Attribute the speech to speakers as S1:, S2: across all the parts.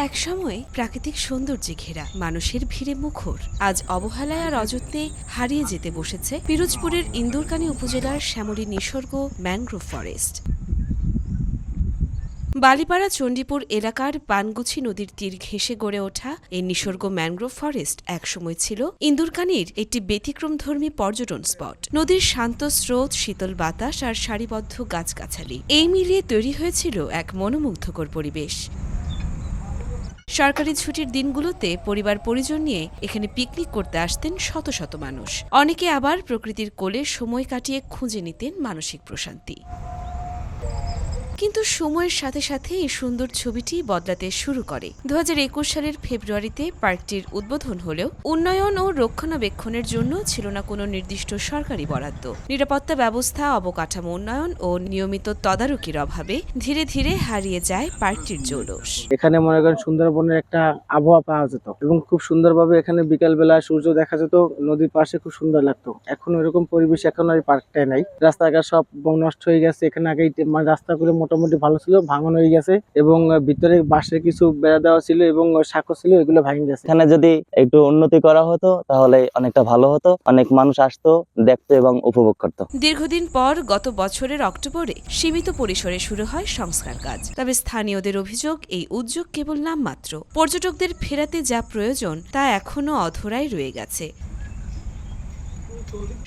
S1: একসময় প্রাকৃতিক সৌন্দর্যে ঘেরা মানুষের ভিড়ে মুখর আজ অবহেলায় আর অযত্নে হারিয়ে যেতে বসেছে পিরোজপুরের ইন্দুরকানী উপজেলার শ্যামলী নিসর্গ ম্যানগ্রোভ ফরেস্ট। বালিপাড়া চণ্ডীপুর এলাকার পানগুছি নদীর তীর ঘেঁষে গড়ে ওঠা এই নিসর্গ ম্যানগ্রোভ ফরেস্ট একসময় ছিল ইন্দুরকানীর একটি ব্যতিক্রমধর্মী পর্যটন স্পট। নদীর শান্ত স্রোত, শীতল বাতাস আর সারিবদ্ধ গাছগাছালি এই মিলিয়ে তৈরি হয়েছিল এক মনোমুগ্ধকর পরিবেশ। সরকারি ছুটির দিনগুলোতে পরিবার পরিজন নিয়ে এখানে পিকনিক করতে আসতেন শত শত মানুষ। অনেকে আবার প্রকৃতির কোলে সময় কাটিয়ে খুঁজে নিতেন মানসিক প্রশান্তি। কিন্তু সময়ের সাথে সাথে এই সুন্দর ছবিটি বদলাতে শুরু করে। 2021 সালের ফেব্রুয়ারিতে পার্কটির উদ্বোধন হলেও উন্নয়ন ও রক্ষণাবেক্ষণের জন্য ছিল না কোনো নির্দিষ্ট সরকারি বরাদ্দ। নিরাপত্তা ব্যবস্থা, অবকাঠামো উন্নয়ন ও নিয়মিত তদারকির অভাবে ধীরে ধীরে হারিয়ে যায় পার্কটির জৌলস।
S2: এখানে মনে করেন সুন্দরবনের একটা আবহাওয়া পাওয়া যেত এবং খুব সুন্দরভাবে এখানে বিকালবেলা সূর্য দেখা যেত, নদীর পাশে খুব সুন্দর লাগতো। এখন ওইরকম পরিবেশ এখন আর পার্কটায় নাই। রাস্তাঘাট সব নষ্ট হয়ে গেছে। এখানে আগে রাস্তাগুলো মোটামুটি ভালো ছিল, ভাঙন হয়ে গেছে এবং ভিতরে বাঁশের কিছু বেড়া দেওয়া ছিল এবং সাঁকো ছিল, এগুলো ভেঙে গেছে।
S3: এখানে যদি একটু উন্নতি করা হতো তাহলে অনেকটা ভালো হতো, অনেক মানুষ আসতো, দেখতো এবং উপভোগ করতো।
S1: দীর্ঘদিন পর গত বছরের অক্টোবরে সীমিত পরিসরে শুরু হয় সংস্কার কাজ। তবে স্থানীয়দের অভিযোগ, এই উদ্যোগ কেবল নামমাত্র। পর্যটকদের ফেরাতে যা প্রয়োজন তা এখনও অধরাই রয়ে গেছে।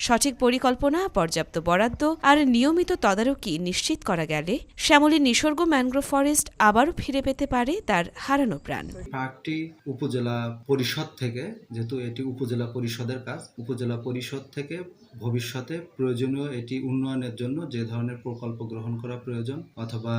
S1: সঠিক পরিকল্পনা, পর্যাপ্ত বরাদ্দ আর নিয়মিত তদারকি নিশ্চিত করা গেলে শ্যামলী নিসর্গ ম্যানগ্রোভ ফরেস্ট আবারও ফিরে পেতে পারে তার হারানো প্রাণ।
S4: পার্কটি উপজেলা পরিষদ থেকে, যেহেতু এটি উপজেলা পরিষদের কাজ, উপজেলা পরিষদ থেকে ভবিষ্যতে প্রয়োজনীয় এটি উন্নয়নের জন্য যে ধরনের প্রকল্প গ্রহণ করা প্রয়োজন অথবা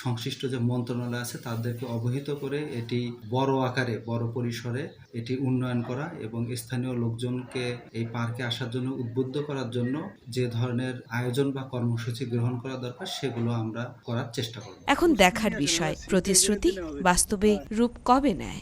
S4: সংশ্লিষ্ট যে মন্ত্রণালয় আছে তাদেরকে অবহিত করে এটি বড় আকারে, বড় পরিসরে এটি উন্নয়ন করা এবং স্থানীয় লোকজনকে এই পার্কে আসার জন্য উদ্বুদ্ধ করার জন্য যে ধরনের আয়োজন বা কর্মসূচি গ্রহণ করা দরকার সেগুলো আমরা করার চেষ্টা করব।
S1: এখন দেখার বিষয় প্রতিশ্রুতি বাস্তবে রূপ কবে নেয়।